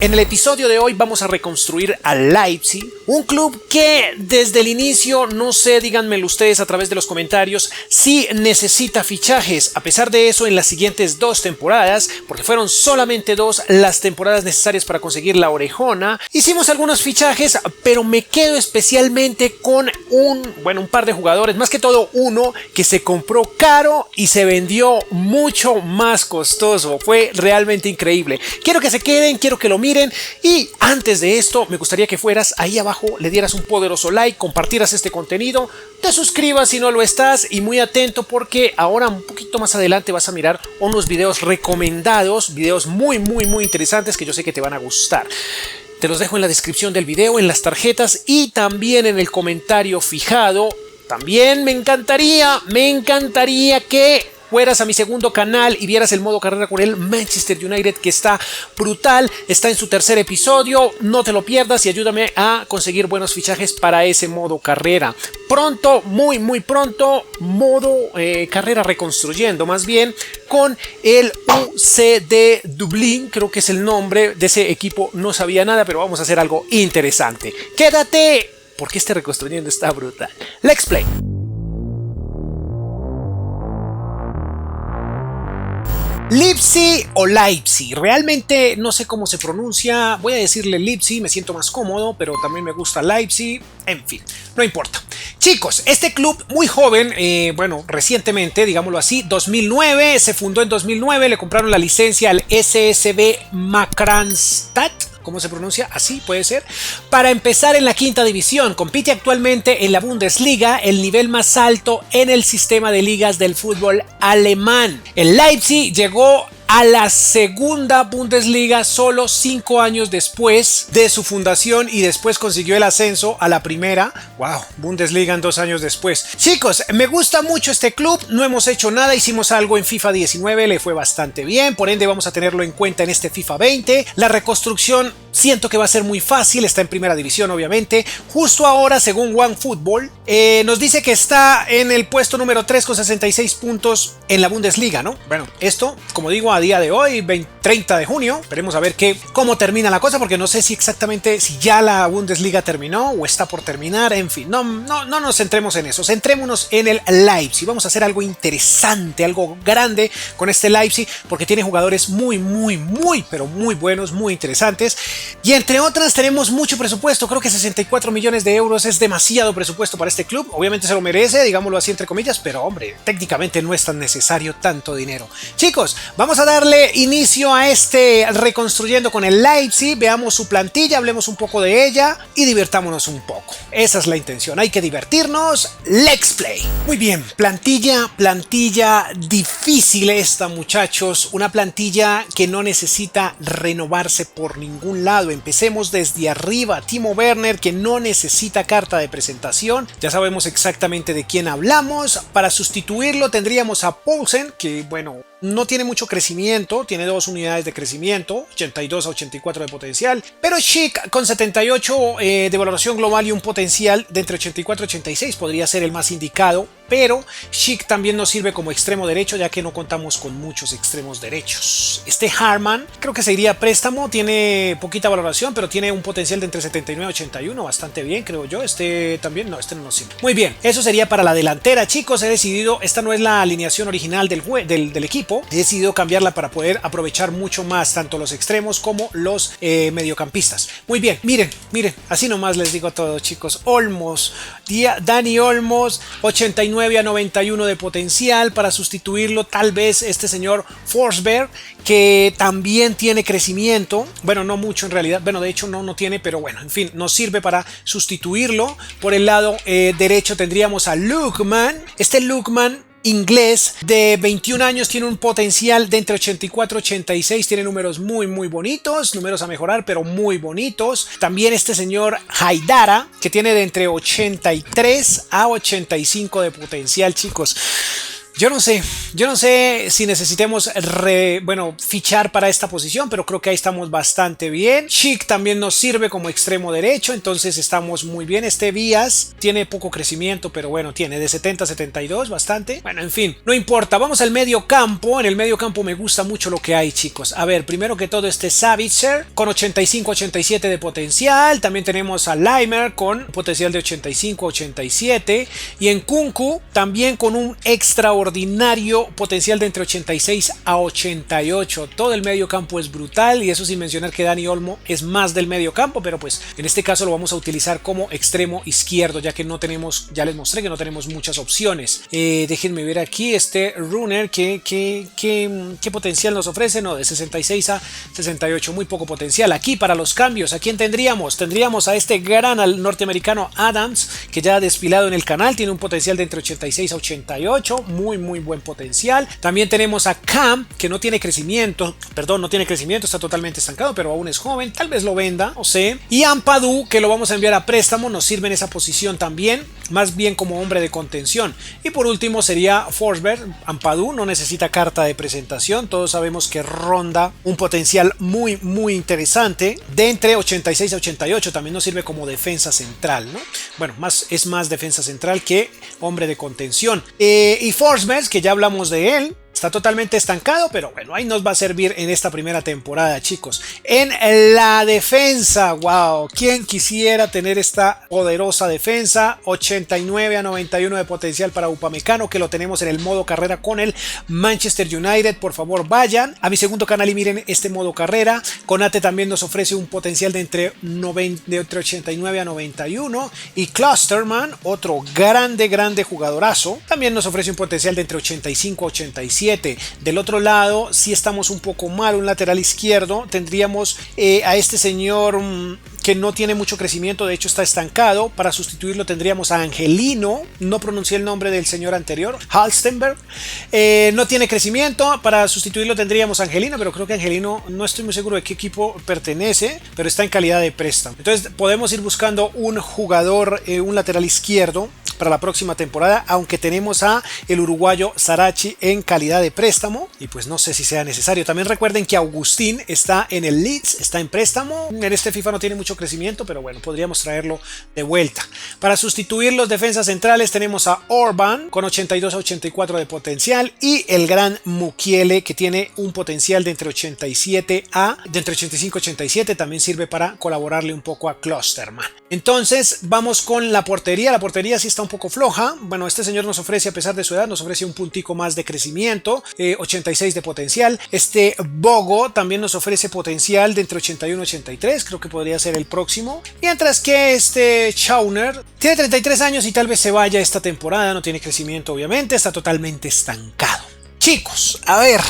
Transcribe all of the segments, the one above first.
En el episodio de hoy vamos a reconstruir a Leipzig, un club que desde el inicio, no sé, díganmelo ustedes a través de los comentarios, sí necesita fichajes. A pesar de eso, en las siguientes 2 temporadas, porque fueron solamente 2 las temporadas necesarias para conseguir la orejona, hicimos algunos fichajes, pero me quedo especialmente con un par de jugadores, más que todo uno que se compró caro y se vendió mucho más costoso. Fue realmente increíble. Quiero que se queden, quiero que lo miren. Y antes de esto, me gustaría que fueras ahí abajo, le dieras un poderoso like, compartieras este contenido, te suscribas si no lo estás y muy atento porque ahora un poquito más adelante vas a mirar unos videos recomendados, videos muy interesantes que yo sé que te van a gustar. Te los dejo en la descripción del video, en las tarjetas y también en el comentario fijado. También me encantaría que fueras a mi segundo canal y vieras el modo carrera con el Manchester United, que está brutal, está en su 3er episodio, no te lo pierdas y ayúdame a conseguir buenos fichajes para ese modo carrera. Pronto, muy pronto, modo carrera reconstruyendo, más bien con el UCD Dublín, creo que es el nombre de ese equipo, no sabía nada, pero vamos a hacer algo interesante. Quédate, porque este reconstruyendo está brutal. Let's play. Leipzig o Leipzig, realmente no sé cómo se pronuncia, voy a decirle Leipzig, me siento más cómodo, pero también me gusta Leipzig, en fin, no importa. Chicos, este club muy joven, recientemente, digámoslo así, 2009, se fundó en 2009, le compraron la licencia al SSV Makranstadt. ¿Cómo se pronuncia? Así puede ser. Para empezar en la 5ª división, compite actualmente en la Bundesliga, el nivel más alto en el sistema de ligas del fútbol alemán. El Leipzig llegó a la 2ª Bundesliga solo 5 años después de su fundación y después consiguió el ascenso a la 1ª. Wow, Bundesliga en 2 años después. Chicos, me gusta mucho este club, no hemos hecho nada, hicimos algo en FIFA 19, le fue bastante bien, por ende vamos a tenerlo en cuenta en este FIFA 20. La reconstrucción siento que va a ser muy fácil, está en 1ª división obviamente. Justo ahora, según OneFootball, nos dice que está en el puesto número 3 con 66 puntos en la Bundesliga, ¿no? Bueno, esto, como digo, a día de hoy, 30 de junio, veremos a ver cómo termina la cosa, porque no sé si exactamente si ya la Bundesliga terminó o está por terminar, en fin, no nos centremos en eso, centrémonos en el Leipzig. Vamos a hacer algo interesante, algo grande con este Leipzig, porque tiene jugadores muy buenos, muy interesantes, y entre otras tenemos mucho presupuesto. Creo que 64 millones de euros es demasiado presupuesto para este club, obviamente se lo merece, digámoslo así entre comillas, pero hombre, técnicamente no es tan necesario tanto dinero. Chicos, vamos a darle inicio a este reconstruyendo con el Leipzig, veamos su plantilla, hablemos un poco de ella y divirtámonos un poco. Esa es la intención, hay que divertirnos. Let's play. Muy bien, plantilla difícil esta, muchachos, una plantilla que no necesita renovarse por ningún lado. Empecemos desde arriba. Timo Werner, que no necesita carta de presentación, ya sabemos exactamente de quién hablamos. Para sustituirlo tendríamos a Poulsen, que no tiene mucho crecimiento, tiene 2 unidades de crecimiento, 82 a 84 de potencial, pero Schick con 78 de valoración global y un potencial de entre 84 y 86 podría ser el más indicado, pero Schick también nos sirve como extremo derecho, ya que no contamos con muchos extremos derechos. Este Harman creo que se iría a préstamo, tiene poquita valoración, pero tiene un potencial de entre 79 y 81, bastante bien, creo yo. Este también, no, este no nos sirve. Muy bien, eso sería para la delantera, chicos. He decidido, esta no es la alineación original del equipo, he decidido cambiarla para poder aprovechar mucho más tanto los extremos como los mediocampistas. Muy bien, miren, así nomás les digo todo, chicos. Olmos, Dani Olmos, 89 a 91 de potencial. Para sustituirlo tal vez este señor Forsberg, que también tiene crecimiento, no mucho en realidad, de hecho no tiene, pero en fin, nos sirve para sustituirlo. Por el lado derecho tendríamos a Lookman. Este Lookman inglés de 21 años tiene un potencial de entre 84 y 86, tiene números muy bonitos, números a mejorar pero muy bonitos. También este señor Haidara, que tiene de entre 83 a 85 de potencial, chicos. Yo no sé si necesitemos fichar para esta posición, pero creo que ahí estamos bastante bien. Chic también nos sirve como extremo derecho, entonces estamos muy bien. Este Vías tiene poco crecimiento, pero bueno, tiene de 70 a 72, bastante. Bueno, en fin, no importa. Vamos al medio campo. En el medio campo me gusta mucho lo que hay, chicos. A ver, primero que todo Savitzer con 85-87 de potencial. También tenemos a Laimer con potencial de 85-87. Y en Nkunku también con un extraordinario potencial de entre 86 a 88. Todo el medio campo es brutal, y eso sin mencionar que Dani Olmo es más del medio campo, pero pues en este caso lo vamos a utilizar como extremo izquierdo, ya que no tenemos, ya les mostré que no tenemos muchas opciones. Déjenme ver aquí Runner qué potencial nos ofrece. No, de 66 a 68, muy poco potencial. Aquí para los cambios, ¿a quién tendríamos? Tendríamos a este gran norteamericano Adams, que ya ha desfilado en el canal, tiene un potencial de entre 86 a 88, muy buen potencial. También tenemos a Cam, que no tiene crecimiento, está totalmente estancado, pero aún es joven, tal vez lo venda, no sé. Y Ampadu, que lo vamos a enviar a préstamo, nos sirve en esa posición también, más bien como hombre de contención. Y por último sería Forsberg. Ampadu no necesita carta de presentación, todos sabemos que ronda un potencial muy interesante de entre 86 a 88, también nos sirve como defensa central, ¿no? Bueno, es más defensa central que hombre de contención. Y Forsberg, que ya hablamos de él, está totalmente estancado, pero bueno, ahí nos va a servir en esta primera temporada, chicos. En la defensa, wow, ¿quién quisiera tener esta poderosa defensa? 89 a 91 de potencial para Upamecano, que lo tenemos en el modo carrera con el Manchester United. Por favor, vayan a mi segundo canal y miren este modo carrera. Konate también nos ofrece un potencial de entre 89 a 91. Y Klosterman, otro grande jugadorazo, también nos ofrece un potencial de entre 85 a 87. Del otro lado, si estamos un poco mal, un lateral izquierdo, tendríamos a este señor que no tiene mucho crecimiento, de hecho está estancado. Para sustituirlo tendríamos a Angelino, no pronuncié el nombre del señor anterior, Halstenberg, no tiene crecimiento. Para sustituirlo tendríamos a Angelino, pero creo que Angelino no estoy muy seguro de qué equipo pertenece, pero está en calidad de préstamo. Entonces podemos ir buscando un jugador, un lateral izquierdo para la próxima temporada, aunque tenemos a el uruguayo Sarachi en calidad de préstamo, y pues no sé si sea necesario. También recuerden que Agustín está en el Leeds, está en préstamo. En este FIFA no tiene mucho crecimiento, pero bueno, podríamos traerlo de vuelta. Para sustituir los defensas centrales tenemos a Orban con 82 a 84 de potencial, y el gran Mukiele, que tiene un potencial de entre 85 a 87, también sirve para colaborarle un poco a Klosterman. Entonces vamos con la portería. La portería sí está un poco floja. Bueno, este señor nos ofrece, a pesar de su edad, nos ofrece un puntico más de crecimiento, 86 de potencial. Este Bogo también nos ofrece potencial de entre 81 y 83, creo que podría ser el próximo. Mientras que este Schauner tiene 33 años y tal vez se vaya esta temporada, no tiene crecimiento obviamente, está totalmente estancado. Chicos, a ver,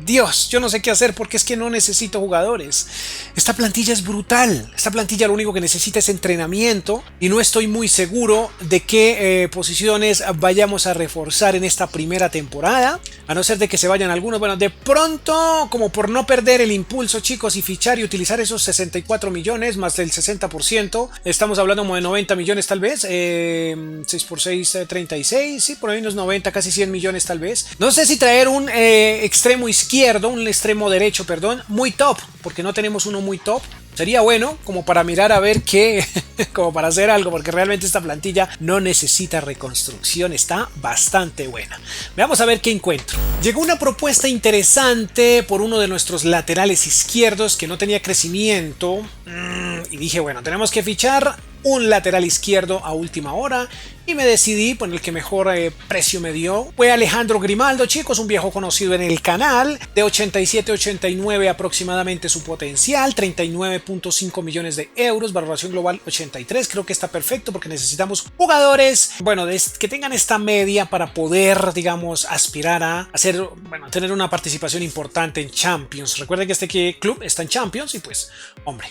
Dios, yo no sé qué hacer porque es que no necesito jugadores. Esta plantilla es brutal. Esta plantilla lo único que necesita es entrenamiento, y no estoy muy seguro de qué posiciones vayamos a reforzar en esta primera temporada, a no ser de que se vayan algunos. Bueno, de pronto, como por no perder el impulso, chicos, y fichar y utilizar esos 64 millones más del 60%, estamos hablando como de 90 millones tal vez, 6 por 6, 36, sí, por ahí unos 90, casi 100 millones tal vez. No sé si traer un extremo izquierdo, un extremo derecho, perdón, muy top, porque no tenemos uno muy top. Sería bueno como para mirar a ver qué, como para hacer algo, porque realmente esta plantilla no necesita reconstrucción, está bastante buena. Vamos a ver qué encuentro. Llegó una propuesta interesante por uno de nuestros laterales izquierdos que no tenía crecimiento, y dije, bueno, tenemos que fichar un lateral izquierdo a última hora, y me decidí por el que mejor precio me dio. Fue Alejandro Grimaldo, chicos, un viejo conocido en el canal, de 87-89 aproximadamente su potencial, 39.5 millones de euros, valoración global 83. Creo que está perfecto porque necesitamos jugadores, bueno, que tengan esta media para poder, digamos, aspirar a tener una participación importante en Champions. Recuerden que este club está en Champions y pues, hombre,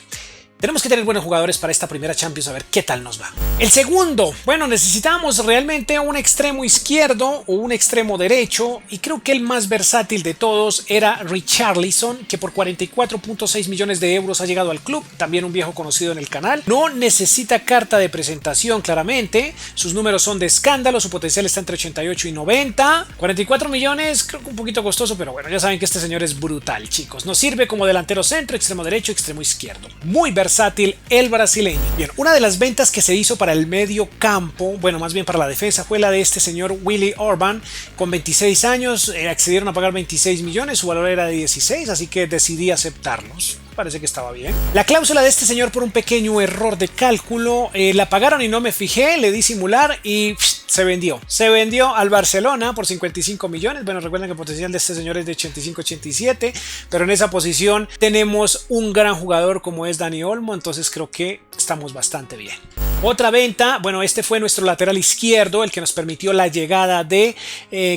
Tenemos que tener buenos jugadores para esta primera Champions, a ver qué tal nos va. El segundo, bueno, necesitamos realmente un extremo izquierdo o un extremo derecho, y creo que el más versátil de todos era Richarlison, que por 44.6 millones de euros ha llegado al club, también un viejo conocido en el canal. No necesita carta de presentación, claramente, sus números son de escándalo, su potencial está entre 88 y 90, 44 millones, creo que un poquito costoso, pero bueno, ya saben que este señor es brutal, chicos. Nos sirve como delantero centro, extremo derecho, extremo izquierdo. Muy versátil el brasileño. Bien, una de las ventas que se hizo para el medio campo, bueno, más bien para la defensa, fue la de este señor Willy Orban, con 26 años, accedieron a pagar 26 millones, su valor era de 16, así que decidí aceptarlos. Parece que estaba bien. La cláusula de este señor, por un pequeño error de cálculo, la pagaron y no me fijé, le di simular y se vendió. Se vendió al Barcelona por 55 millones. Bueno, recuerden que el potencial de este señor es de 85-87, pero en esa posición tenemos un gran jugador como es Dani Olmo, entonces creo que estamos bastante bien. Otra venta, bueno, este fue nuestro lateral izquierdo, el que nos permitió la llegada de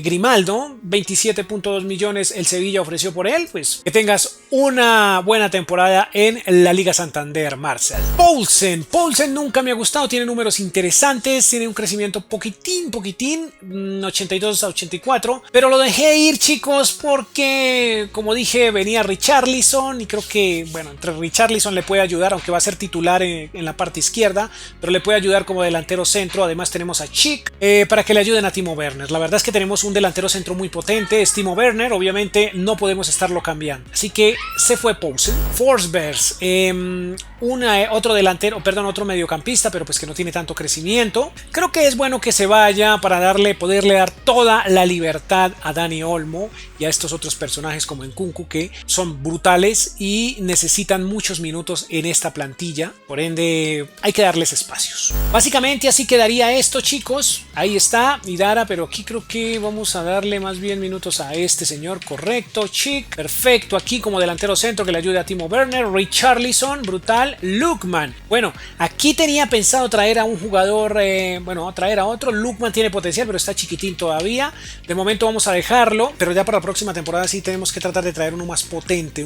Grimaldo, 27.2 millones el Sevilla ofreció por él. Pues que tengas una buena temporada en la Liga Santander, Marcel. Poulsen nunca me ha gustado, tiene números interesantes, tiene un crecimiento poquitín, 82 a 84, pero lo dejé ir, chicos, porque como dije, venía Richarlison y creo que, bueno, entre Richarlison le puede ayudar, aunque va a ser titular en la parte izquierda, pero le puede ayudar como delantero centro. Además tenemos a Chic para que le ayuden a Timo Werner. La verdad es que tenemos un delantero centro muy potente, es Timo Werner, obviamente no podemos estarlo cambiando, así que se fue Poulsen. Forsberg, otro mediocampista, pero pues que no tiene tanto crecimiento. Creo que es bueno que se vaya para poderle dar toda la libertad a Dani Olmo y a estos otros personajes como Nkunku, que son brutales y necesitan muchos minutos en esta plantilla, por ende hay que darles espacios. Básicamente así quedaría esto, chicos. Ahí está Idara, pero aquí creo que vamos a darle más bien minutos a este señor, correcto. Chic, perfecto, aquí como delantero centro que le ayude a Timo Werner. Richarlison, brutal. Lookman, bueno, aquí tenía pensado traer a un jugador, traer a otro. Lookman tiene potencial, pero está chiquitín todavía. De momento vamos a dejarlo, pero ya para la próxima temporada sí tenemos que tratar de traer uno más potente,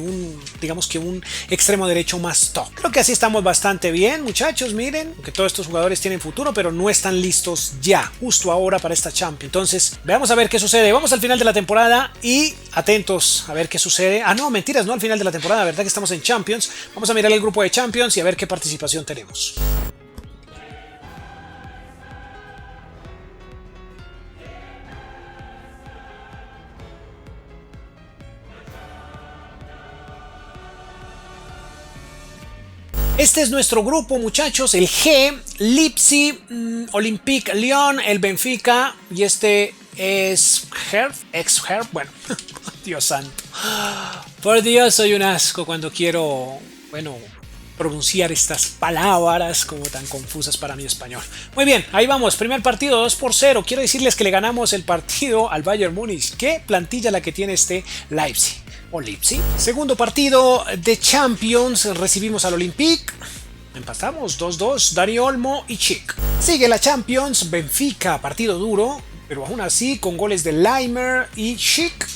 digamos que un extremo derecho más top. Creo que así estamos bastante bien, muchachos, miren, que todos estos jugadores tienen futuro, pero no están listos ya, justo ahora para esta Champions. Entonces, veamos a ver qué sucede. Vamos al final de la temporada y atentos a ver qué sucede. Ah, no, mentiras, no al final de la temporada, verdad que estamos en Champions. Vamos a mirar el grupo de Champions y a ver qué participación tenemos. Este es nuestro grupo, muchachos, el G, Leipzig, Olympique Lyon, el Benfica y este es ex-Herb, bueno, Dios santo. Por Dios, soy un asco cuando quiero, pronunciar estas palabras como tan confusas para mi español. Muy bien, ahí vamos, primer partido 2-0. Quiero decirles que le ganamos el partido al Bayern Múnich. Qué plantilla la que tiene este Leipzig. O Leipzig. Segundo partido de Champions, recibimos al Olympique. Empatamos 2-2, Dani Olmo y Chic. Sigue la Champions, Benfica, partido duro, pero aún así con goles de Laimer y Chic.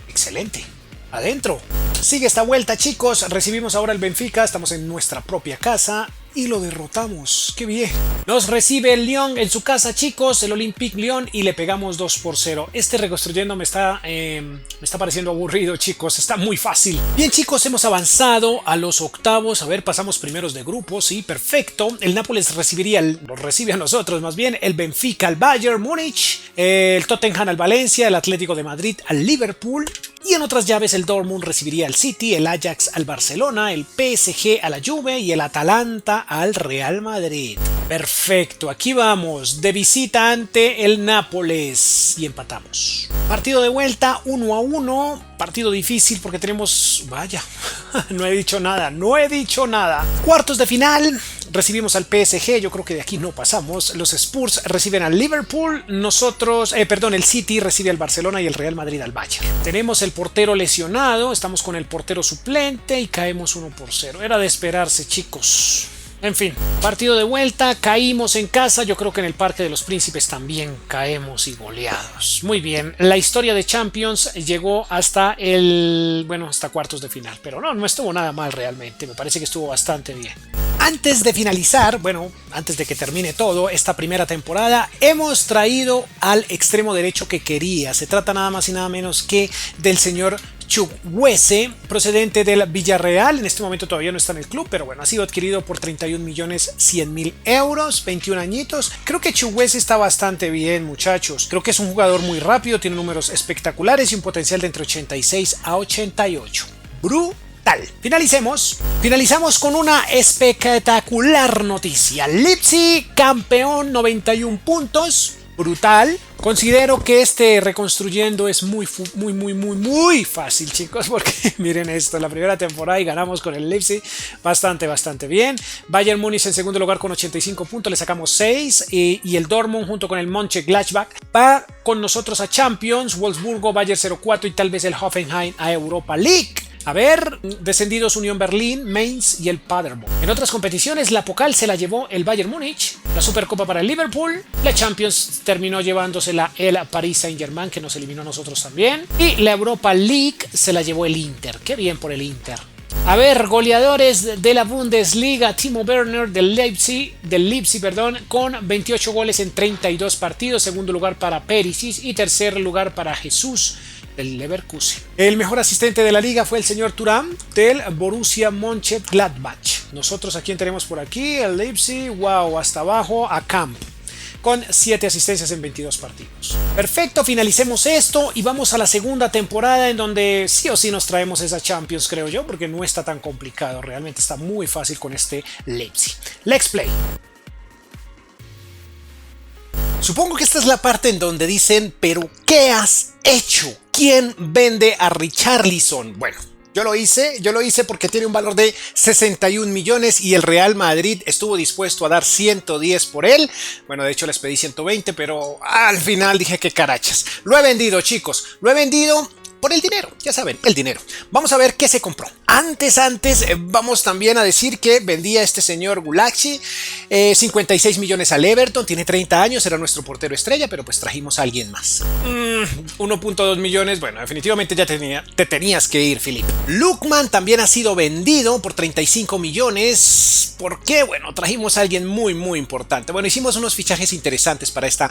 Excelente. Adentro. Sigue esta vuelta, chicos. Recibimos ahora el Benfica. Estamos en nuestra propia casa y lo derrotamos. ¡Qué bien! Nos recibe el Lyon en su casa, chicos, el Olympique Lyon, y le pegamos 2-0. Este reconstruyendo me está pareciendo aburrido, chicos. Está muy fácil. Bien, chicos, hemos avanzado a los octavos. A ver, pasamos primeros de grupo. Sí, perfecto. El Nápoles nos recibe a nosotros, más bien. El Benfica al Bayern Múnich. El Tottenham al Valencia. El Atlético de Madrid al Liverpool. Y en otras llaves el Dortmund recibiría al City, el Ajax al Barcelona, el PSG a la Juve y el Atalanta al Real Madrid. Perfecto, aquí vamos, de visita ante el Nápoles y empatamos. Partido de vuelta 1-1, partido difícil porque tenemos, no he dicho nada. Cuartos de final, recibimos al PSG, yo creo que de aquí no pasamos. Los Spurs reciben al Liverpool, el City recibe al Barcelona y el Real Madrid al Bayern. Tenemos el portero lesionado, estamos con el portero suplente y caemos 1-0. Era de esperarse, chicos. En fin, partido de vuelta, caímos en casa, yo creo que en el Parque de los Príncipes también caemos y goleados. Muy bien, la historia de Champions llegó hasta hasta cuartos de final, pero no estuvo nada mal realmente, me parece que estuvo bastante bien. Antes de finalizar, bueno, antes de que termine todo esta primera temporada, hemos traído al extremo derecho que quería. Se trata nada más y nada menos que del señor Chukwueze, procedente del Villarreal. En este momento todavía no está en el club, pero bueno, ha sido adquirido por 31.100.000 euros, 21 añitos. Creo que Chukwueze está bastante bien, muchachos. Creo que es un jugador muy rápido, tiene números espectaculares y un potencial de entre 86 a 88. Finalizamos con una espectacular noticia. Leipzig, campeón, 91 puntos. Brutal. Considero que este reconstruyendo es muy fácil, chicos, porque miren esto, la primera temporada y ganamos con el Leipzig bastante bien. Bayern Múnich en segundo lugar con 85 puntos, le sacamos 6 y el Dortmund junto con el Mönchengladbach va con nosotros a Champions, Wolfsburgo, Bayern 04 y tal vez el Hoffenheim a Europa League. A ver, descendidos Unión Berlín, Mainz y el Paderborn. En otras competiciones, la Pokal se la llevó el Bayern Múnich, la Supercopa para el Liverpool, la Champions terminó llevándosela el Paris Saint-Germain, que nos eliminó a nosotros también, y la Europa League se la llevó el Inter. Qué bien por el Inter. A ver, goleadores de la Bundesliga, Timo Werner del Leipzig, con 28 goles en 32 partidos, segundo lugar para Perisic y tercer lugar para Jesús del Leverkusen. El mejor asistente de la liga fue el señor Thuram del Borussia Mönchengladbach. Nosotros a quién tenemos por aquí, el Leipzig, wow, hasta abajo a Camp, con 7 asistencias en 22 partidos. Perfecto, finalicemos esto y vamos a la segunda temporada en donde sí o sí nos traemos esa Champions, creo yo, porque no está tan complicado, realmente está muy fácil con este Leipzig. Let's play. Supongo que esta es la parte en donde dicen, pero ¿qué has hecho? ¿Quién vende a Richarlison? Bueno, yo lo hice porque tiene un valor de 61 millones y el Real Madrid estuvo dispuesto a dar 110 por él. Bueno, de hecho les pedí 120, pero al final dije que carachas. Lo he vendido, chicos, lo he vendido por el dinero, ya saben, el dinero. Vamos a ver qué se compró. Antes, vamos también a decir que vendía este señor Gulacsi 56 millones al Everton, tiene 30 años, era nuestro portero estrella, pero pues trajimos a alguien más. 1.2 millones, bueno, definitivamente ya te tenías que ir, Philip. Lookman también ha sido vendido por 35 millones. ¿Por qué? Bueno, trajimos a alguien muy importante. Bueno, hicimos unos fichajes interesantes para esta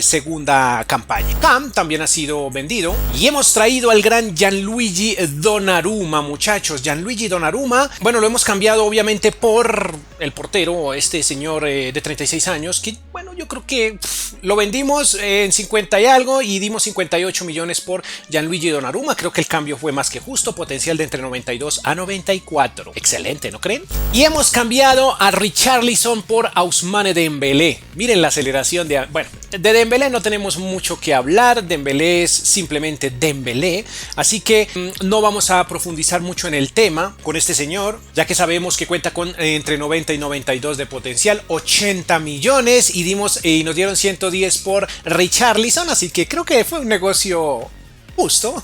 segunda campaña. Cam también ha sido vendido y hemos traído al gran Gianluigi Donnarumma, muchachos. Gianluigi Donnarumma, bueno, lo hemos cambiado obviamente por el portero, este señor de 36 años, que bueno, yo creo que lo vendimos en 50 y algo y dimos 58 millones por Gianluigi Donnarumma. Creo que el cambio fue más que justo, potencial de entre 92 a 94. Excelente, ¿no creen? Y hemos cambiado a Richarlison por Ousmane Dembélé. Miren la aceleración de... Bueno, de Dembélé no tenemos mucho que hablar, Dembélé es simplemente Dembélé, así que no vamos a profundizar mucho en el tema con este señor, ya que sabemos que cuenta con entre 90 y 92 de potencial, 80 millones y nos dieron 110 por Richarlison, así que creo que fue un negocio justo.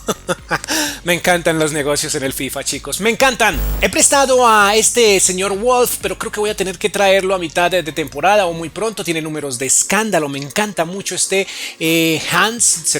Me encantan los negocios en el FIFA, chicos, me encantan. He prestado a este señor Wolf, pero creo que voy a tener que traerlo a mitad de temporada o muy pronto. Tiene números de escándalo, me encanta mucho este Hans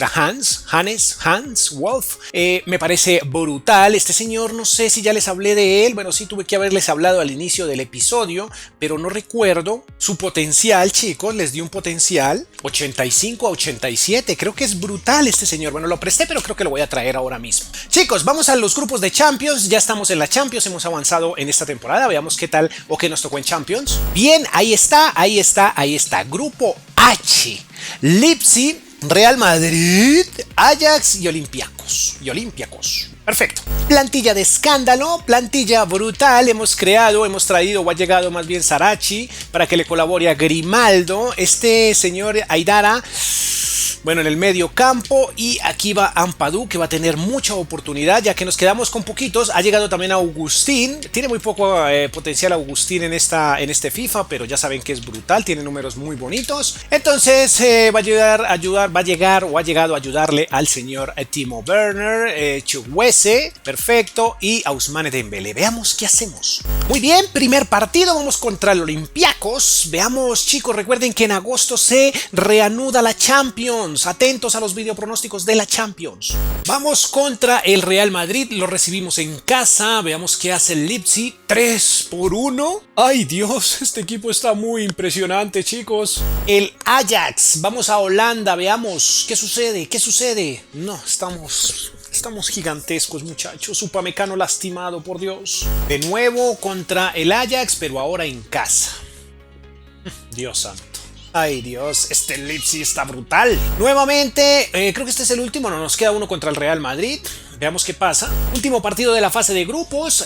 Wolf. Me parece brutal este señor. No sé si ya les hablé de él. Bueno, sí, tuve que haberles hablado al inicio del episodio, pero no recuerdo su potencial, chicos. Les di un potencial 85 a 87. Creo que es brutal este señor. Bueno, lo presté, pero creo que lo voy a traer ahora mismo. Chicos, vamos a los grupos de Champions. Ya estamos en la Champions, hemos avanzado en esta temporada. Veamos qué tal o qué nos tocó en Champions. Bien, ahí está. Grupo H. Leipzig, Real Madrid, Ajax y Olympiacos. Perfecto. Plantilla de escándalo, plantilla brutal. Hemos traído o ha llegado más bien Sarachi para que le colabore a Grimaldo. Este señor Aidara, bueno, en el medio campo, y aquí va Ampadu, que va a tener mucha oportunidad ya que nos quedamos con poquitos. Ha llegado también Augustín, tiene muy poco potencial Augustín en este FIFA, pero ya saben que es brutal, tiene números muy bonitos. Entonces va a llegado a ayudarle al señor Timo Werner, Chukwueze, perfecto, y Ousmane Dembélé. Veamos qué hacemos. Muy bien, primer partido, vamos contra el Olympiacos. Veamos, chicos, recuerden que en agosto se reanuda la Champions. Champions. Atentos a los videopronósticos de la Champions. Vamos contra el Real Madrid, lo recibimos en casa. Veamos qué hace el Leipzig. 3-1. ¡Ay, Dios! Este equipo está muy impresionante, chicos. El Ajax. Vamos a Holanda, veamos qué sucede. ¿Qué sucede? No, Estamos gigantescos, muchachos. Upamecano lastimado, por Dios. De nuevo contra el Ajax, pero ahora en casa. Dios santo. Ay, Dios, este Leipzig está brutal. Nuevamente, creo que este es el último. No, nos queda uno contra el Real Madrid. Veamos qué pasa. Último partido de la fase de grupos.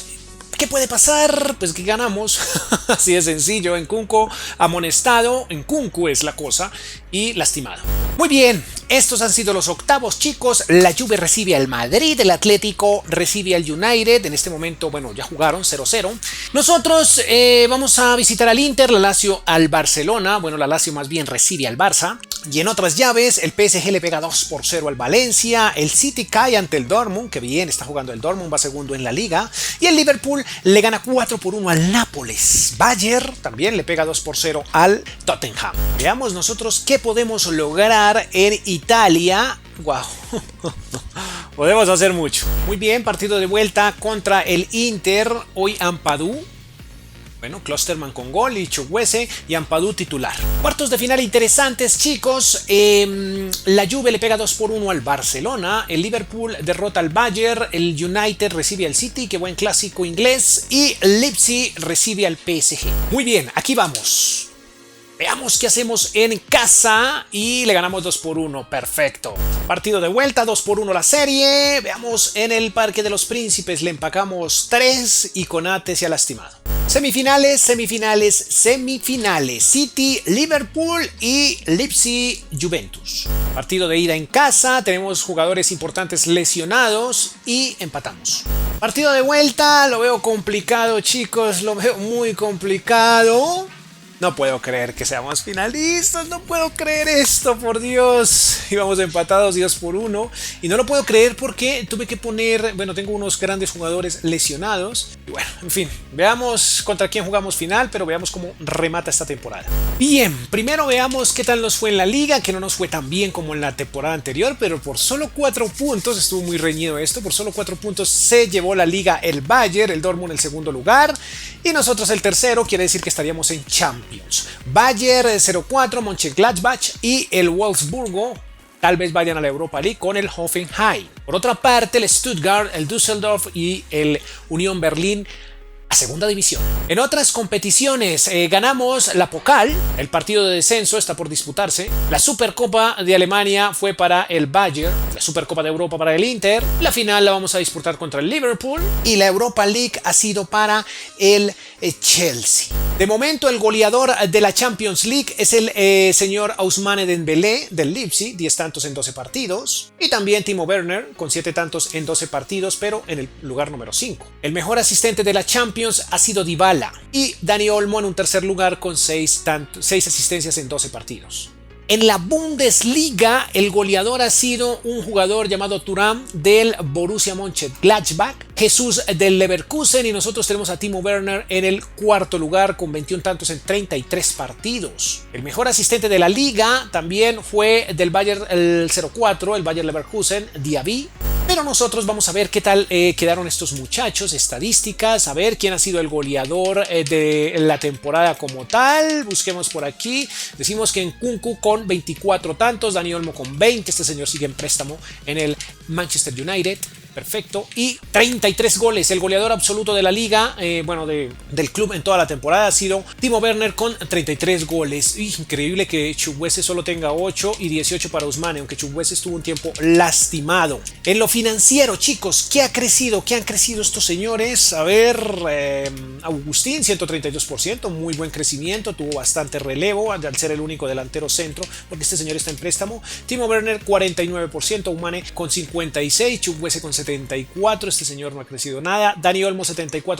¿Qué puede pasar? Pues que ganamos. Así de sencillo. Nkunku amonestado. Nkunku es la cosa. Y lastimado. Muy bien. Estos han sido los octavos, chicos. La Juve recibe al Madrid. El Atlético recibe al United. En este momento, bueno, ya jugaron 0-0. Nosotros vamos a visitar al Inter. La Lazio al Barcelona. Bueno, la Lazio más bien recibe al Barça. Y en otras llaves, el PSG le pega 2-0 al Valencia. El City cae ante el Dortmund. Que bien, está jugando el Dortmund. Va segundo en la Liga. Y el Liverpool le gana 4-1 al Nápoles. Bayern también le pega 2-0 al Tottenham. Veamos nosotros qué podemos lograr en Italia. Wow. Podemos hacer mucho. Muy bien, partido de vuelta contra el Inter. Hoy Ampadu. Bueno, Klosterman con gol y Chukwueze y Ampadu titular. Cuartos de final interesantes, chicos. La Juve le pega 2-1 al Barcelona. El Liverpool derrota al Bayern. El United recibe al City, qué buen clásico inglés. Y Leipzig recibe al PSG. Muy bien, aquí vamos. Veamos qué hacemos en casa y le ganamos 2-1. Perfecto. Partido de vuelta, 2-1 la serie. Veamos en el Parque de los Príncipes. Le empacamos 3 y Konate se ha lastimado. Semifinales. City, Liverpool y Leipzig, Juventus. Partido de ida en casa. Tenemos jugadores importantes lesionados y empatamos. Partido de vuelta. Lo veo complicado, chicos. Lo veo muy complicado. No puedo creer que seamos finalistas, no puedo creer esto, por Dios. Íbamos empatados 2-1 y no lo puedo creer porque tuve que poner, bueno, tengo unos grandes jugadores lesionados. Y bueno, en fin, veamos contra quién jugamos final, pero veamos cómo remata esta temporada. Bien, primero veamos qué tal nos fue en la liga, que no nos fue tan bien como en la temporada anterior, pero por solo 4 puntos, estuvo muy reñido esto, por solo 4 puntos se llevó la liga el Bayern, el Dortmund el segundo lugar y nosotros el tercero, quiere decir que estaríamos en Champions. Bayern 0-4, Mönchengladbach y el Wolfsburgo tal vez vayan a la Europa League con el Hoffenheim. Por otra parte, el Stuttgart, el Düsseldorf y el Unión Berlín a segunda división. En otras competiciones ganamos la Pokal, el partido de descenso está por disputarse. La Supercopa de Alemania fue para el Bayern, la Supercopa de Europa para el Inter. La final la vamos a disputar contra el Liverpool y la Europa League ha sido para el Chelsea. De momento el goleador de la Champions League es el señor Ousmane Dembélé del Leipzig, 10 tantos en 12 partidos. Y también Timo Werner con 7 tantos en 12 partidos, pero en el lugar número 5. El mejor asistente de la Champions ha sido Dybala y Dani Olmo en un tercer lugar con 6 asistencias en 12 partidos. En la Bundesliga, el goleador ha sido un jugador llamado Thuram del Borussia Mönchengladbach, Jesús del Leverkusen y nosotros tenemos a Timo Werner en el cuarto lugar con 21 tantos en 33 partidos. El mejor asistente de la liga también fue del Bayern el 04, el Bayern Leverkusen, Diaby. Pero nosotros vamos a ver qué tal quedaron estos muchachos, estadísticas, a ver quién ha sido el goleador de la temporada como tal. Busquemos por aquí. Decimos que Nkunku con 24 tantos, Dani Olmo con 20. Este señor sigue en préstamo en el Manchester United. Perfecto. Y 33 goles. El goleador absoluto de la liga, del club en toda la temporada ha sido Timo Werner con 33 goles. Increíble que Chukwueze solo tenga 8 y 18 para Ousmane, aunque Chukwueze estuvo un tiempo lastimado. En lo financiero, chicos, ¿qué ha crecido? ¿Qué han crecido estos señores? A ver, Agustín, 132%, muy buen crecimiento, tuvo bastante relevo al ser el único delantero centro, porque este señor está en préstamo. Timo Werner, 49%, Ousmane con 56%, Chukwueze con 74%, este señor no ha crecido nada. Dani Olmo 74%,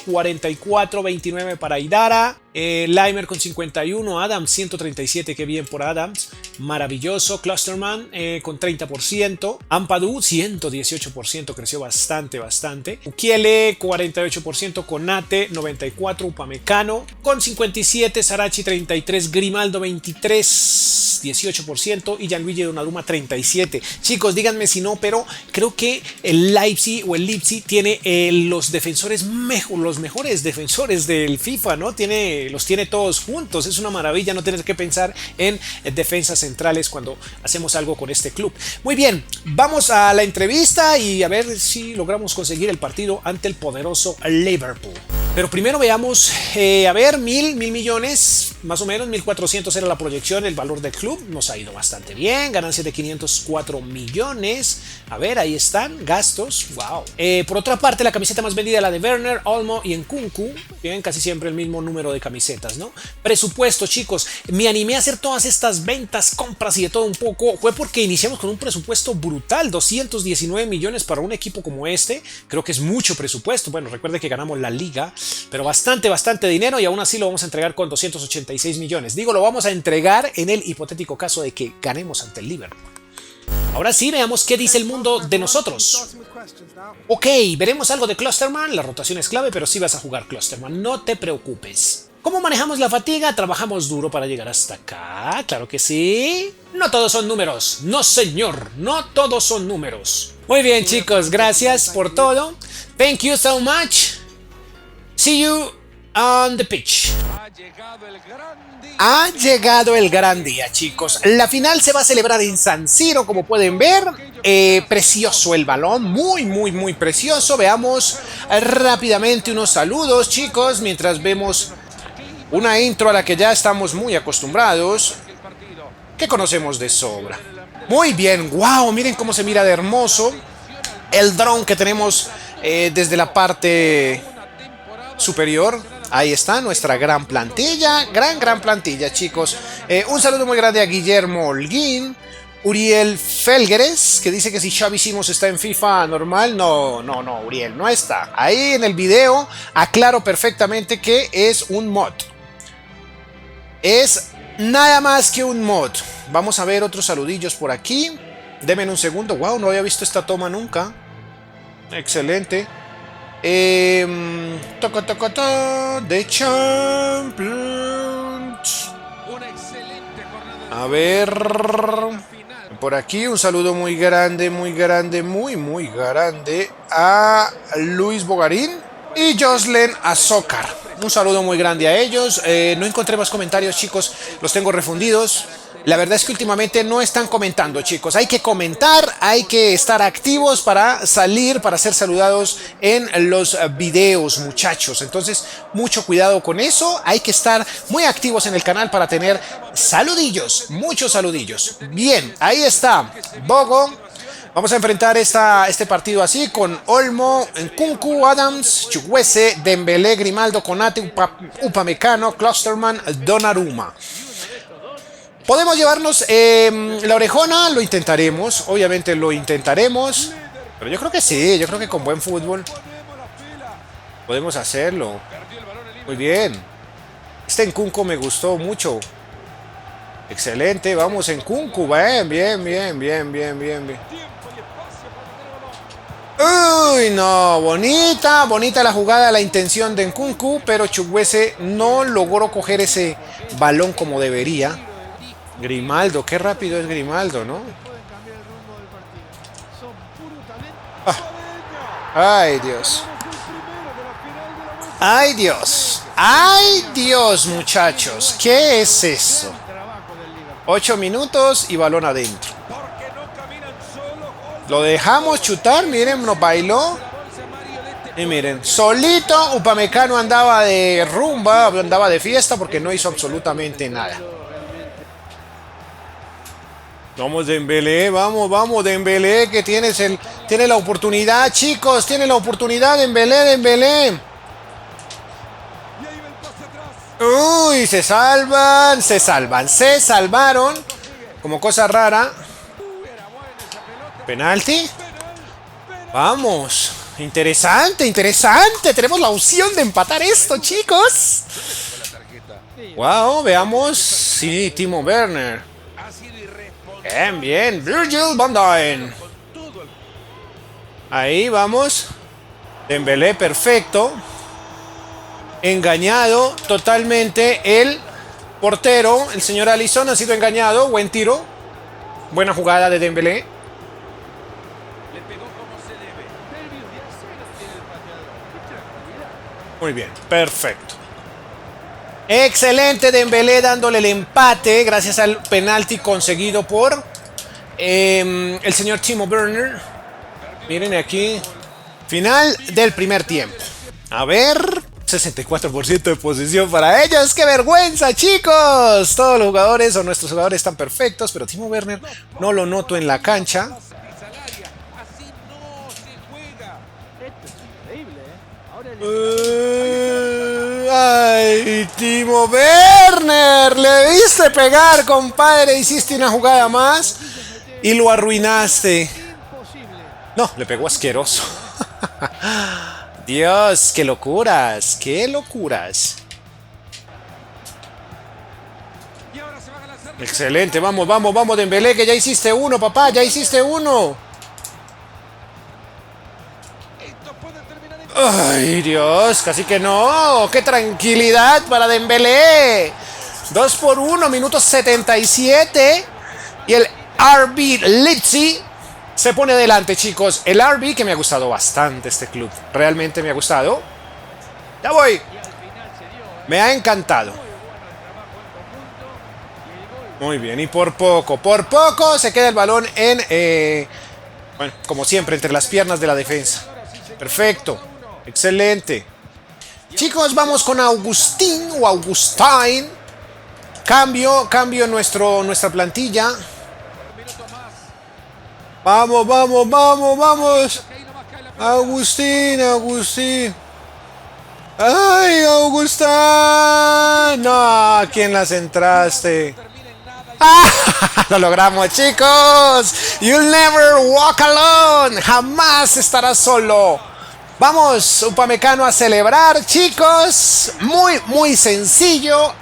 44%, 29% para Aidara. Limer con 51, Adams 137, qué bien por Adams, maravilloso. Clusterman con 30%, Ampadu 118%, creció bastante. Ukiele 48%, Konate 94, Upamecano con 57, Sarachi 33, Grimaldo 23, 18% y Gianluigi Donnarumma 37. Chicos, díganme si no, pero creo que el Leipzig tiene los mejores defensores del FIFA, ¿no? Los tiene todos juntos. Es una maravilla no tener que pensar en defensas centrales cuando hacemos algo con este club. Muy bien, vamos a la entrevista y a ver si logramos conseguir el partido ante el poderoso Liverpool. Pero primero veamos, a ver, mil millones, más o menos, 1.400 era la proyección, el valor del club. Nos ha ido bastante bien, ganancias de 504 millones. A ver, ahí están, gastos, wow. Por otra parte, la camiseta más vendida, la de Werner, Olmo y Nkunku. Tienen casi siempre el mismo número de camisetas, ¿no? Presupuesto, chicos. Me animé a hacer todas estas ventas, compras y de todo un poco. Fue porque iniciamos con un presupuesto brutal, 219 millones para un equipo como este. Creo que es mucho presupuesto. Bueno, recuerde que ganamos la liga, pero bastante dinero y aún así lo vamos a entregar con 286 millones. Digo, lo vamos a entregar en el hipotético caso de que ganemos ante el Liverpool. Ahora sí, veamos qué dice el mundo de nosotros. Ok, veremos algo de Klosterman. La rotación es clave, pero sí vas a jugar Klosterman, no te preocupes. ¿Cómo manejamos la fatiga? Trabajamos duro para llegar hasta acá, claro que sí. No todos son números, no señor, no todos son números. Muy bien, chicos, gracias por todo. Thank you so much. See you on the pitch. Ha llegado el gran día, chicos. La final se va a celebrar en San Siro, como pueden ver. Precioso el balón, muy precioso. Veamos rápidamente unos saludos, chicos, mientras vemos una intro a la que ya estamos muy acostumbrados, que conocemos de sobra. Muy bien, wow, miren cómo se mira de hermoso el dron que tenemos desde la parte superior. Ahí está nuestra gran plantilla, gran plantilla, chicos. Un saludo muy grande a Guillermo Holguín, Uriel Felgueres, que dice que si Xavi Simons está en FIFA normal. No, Uriel, no está. Ahí en el video aclaro perfectamente que es un mod. Es nada más que un mod. Vamos a ver otros saludillos por aquí. Denme un segundo. Wow, no había visto esta toma nunca. Excelente. De Champions. A ver. Por aquí un saludo muy grande a Luis Bogarín y Joslen Azócar. Un saludo muy grande a ellos. No encontré más comentarios, chicos. Los tengo refundidos. La verdad es que últimamente no están comentando, chicos. Hay que comentar, hay que estar activos para salir, para ser saludados en los videos, muchachos. Entonces, mucho cuidado con eso. Hay que estar muy activos en el canal para tener saludillos, muchos saludillos. Bien, ahí está Bogo. Vamos a enfrentar este partido así con Olmo, Nkunku, Adams, Chukwueze, Dembélé, Grimaldo, Konate, Upamecano, Klosterman, Donnarumma. ¿Podemos llevarnos la orejona? Lo intentaremos, obviamente lo intentaremos. Pero yo creo que sí, yo creo que con buen fútbol podemos hacerlo. Muy bien. Este Nkunku me gustó mucho. Excelente, vamos Nkunku, bien. Uy, no, bonita la jugada, la intención de Nkunku, pero Chukwueze no logró coger ese balón como debería. Grimaldo, qué rápido es Grimaldo, ¿no? Ay, Dios. Ay, Dios, muchachos. ¿Qué es eso? 8 minutos y balón adentro. Lo dejamos chutar, miren, nos bailó. Y miren, solito Upamecano andaba de rumba, andaba de fiesta porque no hizo absolutamente nada. Vamos Dembélé, vamos Dembélé, que tiene la oportunidad, chicos, tiene la oportunidad Dembélé. Uy, se salvaron, como cosa rara. Penalti. Vamos, interesante, tenemos la opción de empatar esto, chicos. Wow, veamos. Sí, Timo Werner. Bien, bien. Virgil van Dijk. Ahí vamos. Dembélé, perfecto. Engañado totalmente el portero. El señor Alisson ha sido engañado. Buen tiro. Buena jugada de Dembélé. Muy bien, perfecto. Excelente Dembélé dándole el empate gracias al penalti conseguido por el señor Timo Werner. Miren aquí. Final del primer tiempo. A ver. 64% de posesión para ellos. ¡Qué vergüenza, chicos! Todos los jugadores o nuestros jugadores están perfectos, pero Timo Werner no lo noto en la cancha. ¡Ay, Timo Werner! Le viste pegar, compadre. Hiciste una jugada más y lo arruinaste. No, le pegó asqueroso. Dios, qué locuras, qué locuras. Excelente, vamos, vamos, vamos, Dembélé, que ya hiciste uno, papá, ya hiciste uno. Ay, Dios, casi que no. Qué tranquilidad para Dembélé. 2-1, minuto 77. Y el RB Leipzig se pone adelante, chicos. El RB, que me ha gustado bastante este club. Realmente me ha gustado. Ya voy. Me ha encantado. Muy bien, y por poco se queda el balón en, bueno, como siempre, entre las piernas de la defensa. Perfecto, excelente. Chicos, vamos con Agustín o Augustin. Cambio nuestra plantilla. Vamos, vamos, vamos, vamos. Agustín. ¡Ay, Augustín! No, ¿a quién las entraste? ¡Ah! Lo logramos, chicos. You'll never walk alone. Jamás estarás solo. Vamos, Upamecano, a celebrar, chicos. Muy sencillo.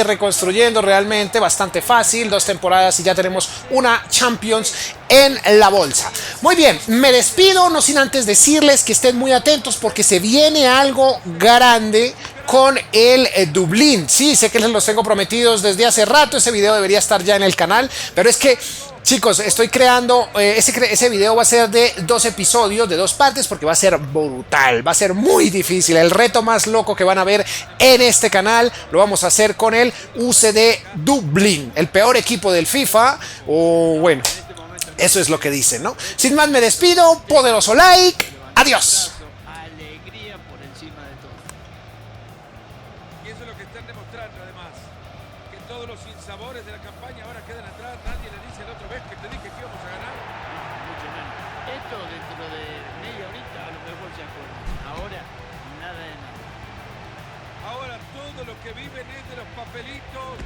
Reconstruyendo realmente bastante fácil. 2 temporadas y ya tenemos una Champions en la bolsa. Muy bien, me despido, no sin antes decirles que estén muy atentos porque se viene algo grande con el Dublín. Sí, sé que les los tengo prometidos desde hace rato. Ese video debería estar ya en el canal, pero es que, chicos, estoy creando, ese video va a ser de 2 episodios, de 2 partes, porque va a ser brutal, va a ser muy difícil. El reto más loco que van a ver en este canal lo vamos a hacer con el UCD Dublín, el peor equipo del FIFA, o bueno, eso es lo que dicen, ¿no? Sin más, me despido, poderoso like, adiós. Alegría por encima de todo. Y eso es lo que están demostrando, además, que todos los sinsabores de la campaña ahora quedan atrás. Nadie le dice la otra vez que te dije que íbamos a ganar. Mucho menos. Esto dentro de media horita a lo mejor se acuerda. Ahora, nada de nada. Ahora todo lo que viven es de los papelitos,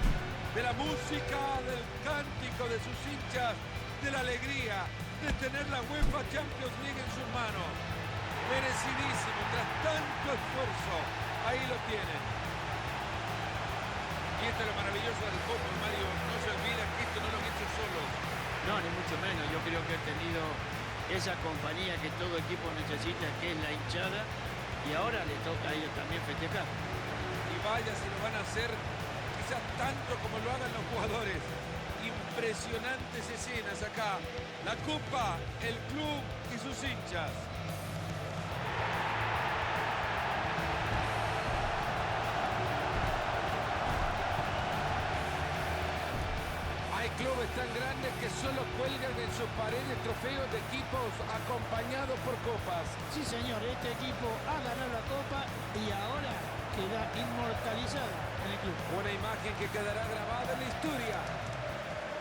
de la música, del cántico de sus hinchas, de la alegría de tener la UEFA Champions League en sus manos. Merecidísimo, tras tanto esfuerzo. Ahí lo tienen. Y esto es lo maravilloso del fútbol, Mario. No se olviden que esto no lo han hecho solos. No, ni mucho menos. Yo creo que he tenido esa compañía que todo equipo necesita, que es la hinchada. Y ahora le toca a ellos también festejar. Y vaya si lo van a hacer quizás tanto como lo hagan los jugadores. Impresionantes escenas acá. La Copa, el club y sus hinchas. Hay clubes tan grandes que solo cuelgan en sus paredes trofeos de equipos acompañados por copas. Sí, señor, este equipo ha ganado la Copa y ahora queda inmortalizado en el club. Una imagen que quedará grabada en la historia.